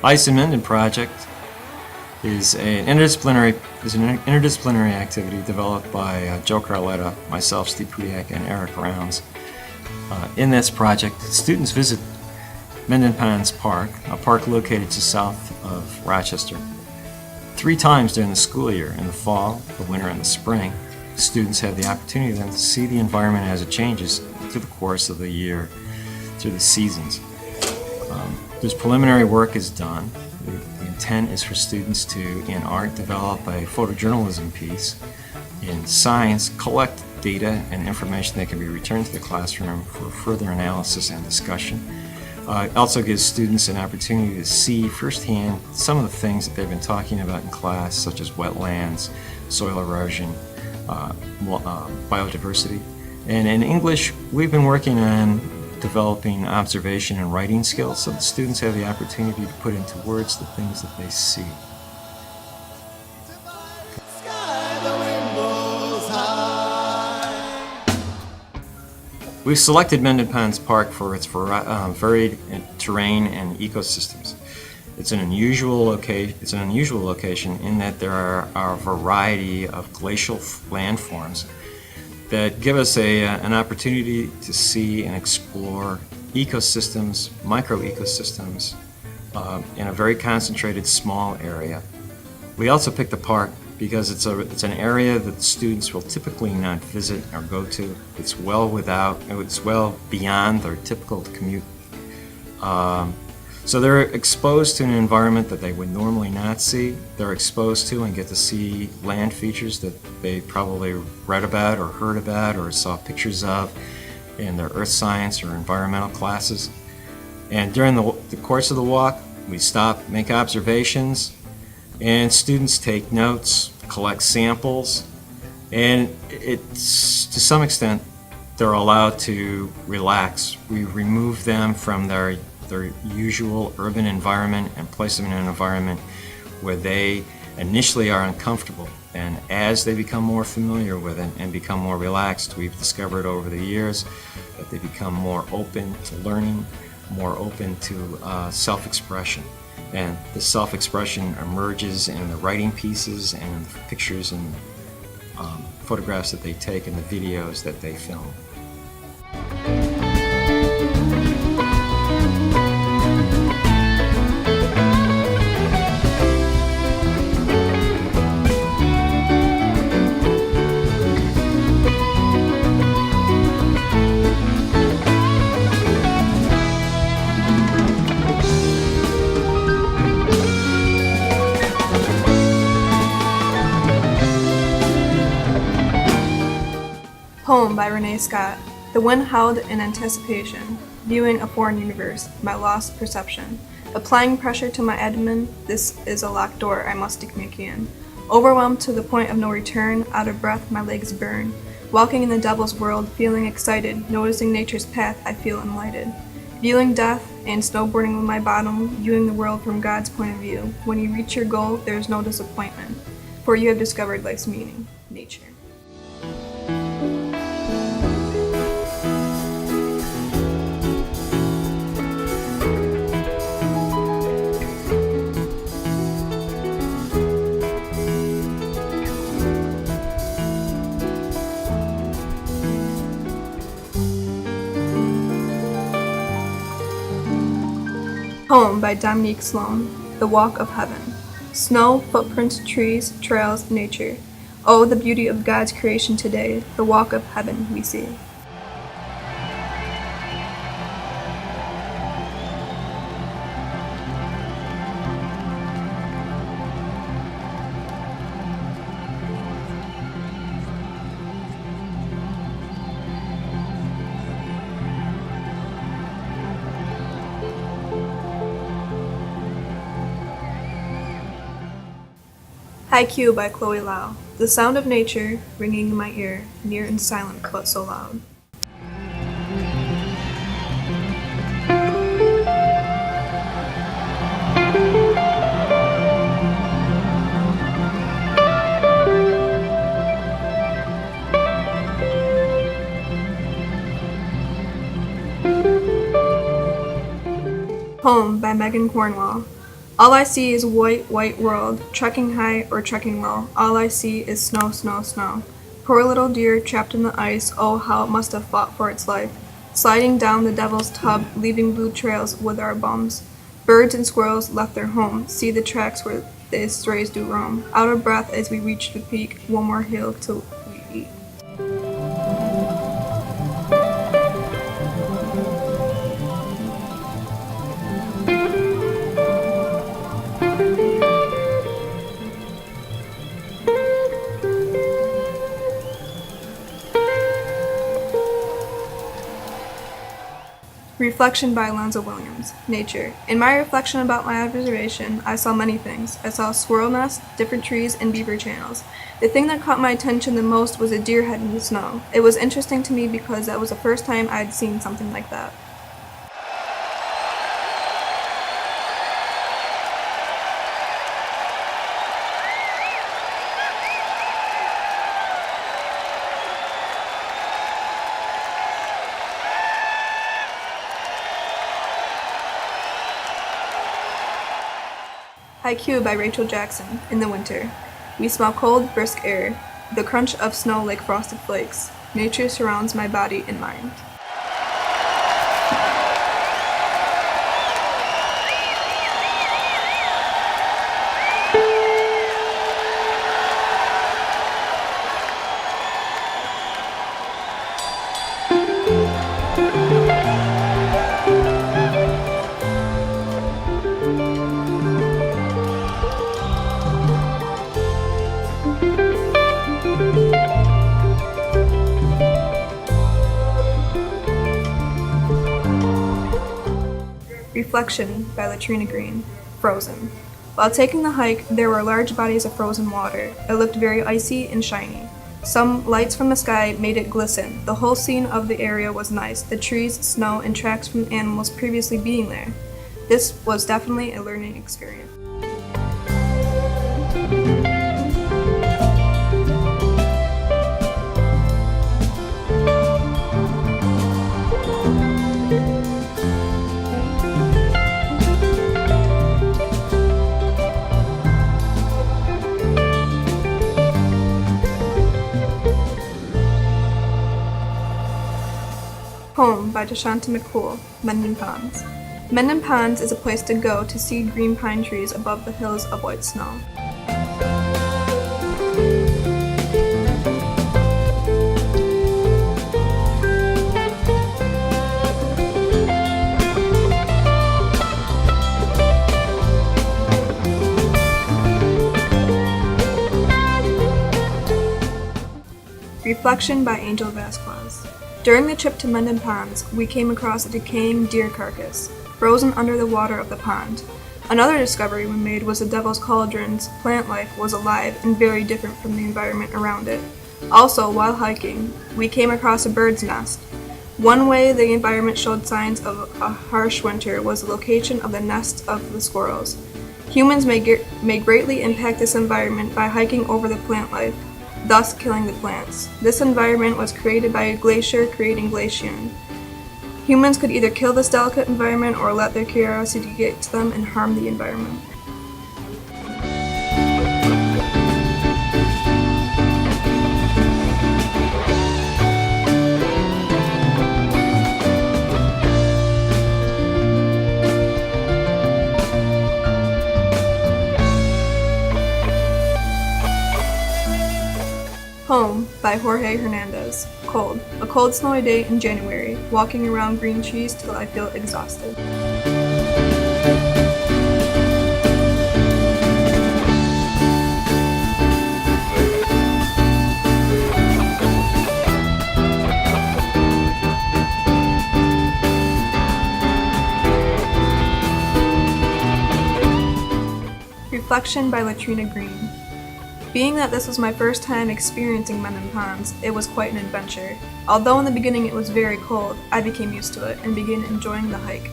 Ice and Mendon project is an interdisciplinary activity developed by Joe Carletta, myself, Steve Pudiak, and Eric Rounds. In this project, students visit Mendon Ponds Park, a park located just south of Rochester. 3 times during the school year, in the fall, the winter, and the spring, students have the opportunity then to see the environment as it changes through the course of the year, through the seasons. This preliminary work is done. The intent is for students to, in art, develop a photojournalism piece. In science, collect data and information that can be returned to the classroom for further analysis and discussion. It also gives students an opportunity to see firsthand some of the things that they've been talking about in class, such as wetlands, soil erosion, biodiversity. And in English, we've been working on developing observation and writing skills so that students have the opportunity to put into words the things that they see. We've selected Mendon Ponds Park for its varied terrain and ecosystems. It's an unusual location in that there are a variety of glacial landforms that give us an opportunity to see and explore ecosystems, microecosystems, in a very concentrated small area. We also picked the park because it's an area that students will typically not visit or go to. It's well beyond their typical commute. So they're exposed to an environment that they would normally not see. They're exposed to and get to see land features that they probably read about or heard about or saw pictures of in their earth science or environmental classes. And during the course of the walk, we stop, make observations, and students take notes, collect samples, and it's, to some extent, they're allowed to relax. We remove them from their usual urban environment and place them in an environment where they initially are uncomfortable. And as they become more familiar with it and become more relaxed, we've discovered over the years that they become more open to learning, more open to self-expression. And the self-expression emerges in the writing pieces and in the pictures and photographs that they take and the videos that they film. Poem by Renee Scott. The wind howled in anticipation, viewing a foreign universe, my lost perception. Applying pressure to my abdomen, this is a locked door I must kick in. Overwhelmed to the point of no return, out of breath, my legs burn. Walking in the devil's world, feeling excited, noticing nature's path, I feel enlightened. Viewing death and snowboarding with my bottom, viewing the world from God's point of view. When you reach your goal, there is no disappointment, for you have discovered life's meaning, nature. Poem by Dominique Sloan. The Walk of Heaven. Snow, footprints, trees, trails, nature. Oh, the beauty of God's creation today, the walk of heaven we see. Haiku by Chloe Lau. The sound of nature ringing in my ear, near and silent but so loud. Poem by Megan Cornwell. All I see is white, white world, trekking high or trekking low. All I see is snow, snow, snow. Poor little deer trapped in the ice, oh how it must have fought for its life. Sliding down the devil's tub, leaving blue trails with our bums. Birds and squirrels left their home, see the tracks where the strays do roam. Out of breath as we reach the peak, one more hill till we eat. Reflection by Alonzo Williams. Nature. In my reflection about my observation, I saw many things. I saw squirrel nests, different trees, and beaver channels. The thing that caught my attention the most was a deer head in the snow. It was interesting to me because that was the first time I had seen something like that. Haiku by Rachel Jackson. In the winter. We smell cold, brisk air, the crunch of snow like frosted flakes. Nature surrounds my body and mind. Reflection by Latrina Green. Frozen. While taking the hike, there were large bodies of frozen water. It looked very icy and shiny. Some lights from the sky made it glisten. The whole scene of the area was nice, the trees, snow, and tracks from animals previously being there. This was definitely a learning experience. Poem by Deshanta McCool. Mendon Ponds. Mendon Ponds is a place to go to see green pine trees above the hills of white snow. Reflection by Angel Vasquez. During the trip to Mendon Ponds, we came across a decaying deer carcass, frozen under the water of the pond. Another discovery we made was the Devil's Cauldron's plant life was alive and very different from the environment around it. Also, while hiking, we came across a bird's nest. One way the environment showed signs of a harsh winter was the location of the nests of the squirrels. Humans may greatly impact this environment by hiking over the plant life, thus killing the plants. This environment was created by a glacier creating glaciation. Humans could either kill this delicate environment or let their curiosity get to them and harm the environment. Home by Jorge Hernandez. Cold. A cold snowy day in January, walking around green trees till I feel exhausted. Reflection by Latrina Green. Being that this was my first time experiencing Mendon Ponds, it was quite an adventure. Although in the beginning it was very cold, I became used to it and began enjoying the hike.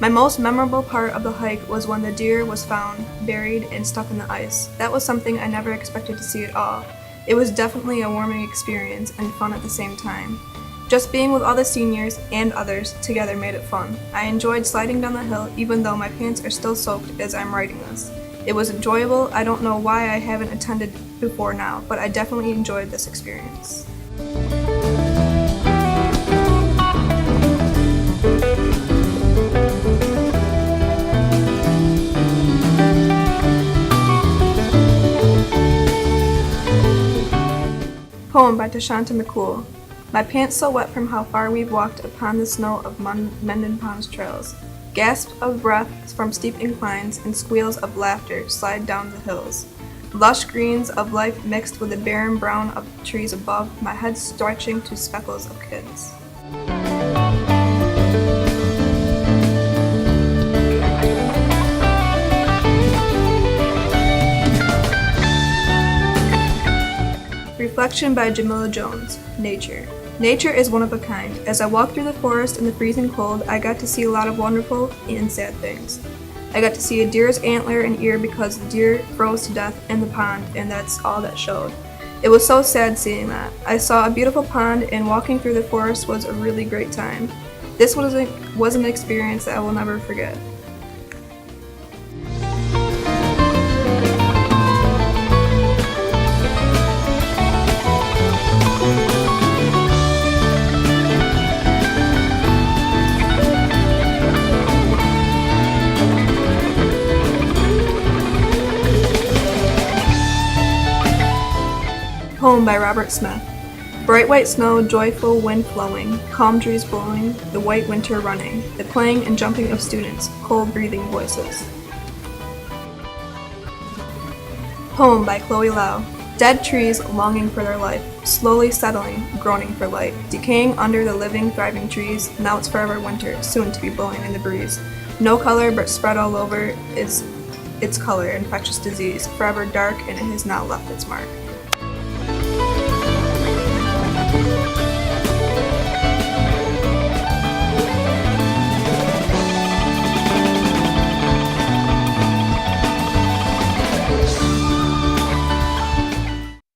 My most memorable part of the hike was when the deer was found, buried, and stuck in the ice. That was something I never expected to see at all. It was definitely a warming experience and fun at the same time. Just being with all the seniors and others together made it fun. I enjoyed sliding down the hill even though my pants are still soaked as I'm writing this. It was enjoyable. I don't know why I haven't attended before now, but I definitely enjoyed this experience. Poem by Tashanta McCool. My pants so wet from how far we've walked upon the snow of Mendon Pond's trails. Gasps of breath from steep inclines and squeals of laughter slide down the hills. Lush greens of life mixed with the barren brown of trees above, my head stretching to speckles of kids. Reflection by Jamila Jones. Nature. Nature is one of a kind. As I walked through the forest in the freezing cold, I got to see a lot of wonderful and sad things. I got to see a deer's antler and ear because the deer froze to death in the pond, and that's all that showed. It was so sad seeing that. I saw a beautiful pond, and walking through the forest was a really great time. This was an experience that I will never forget. Poem by Robert Smith. Bright white snow, joyful wind flowing, calm trees blowing, the white winter running, the playing and jumping of students, cold breathing voices. Poem by Chloe Lau. Dead trees longing for their life, slowly settling, groaning for light, decaying under the living, thriving trees. Now it's forever winter, soon to be blowing in the breeze. No color, but spread all over is its color, infectious disease, forever dark, and it has now left its mark.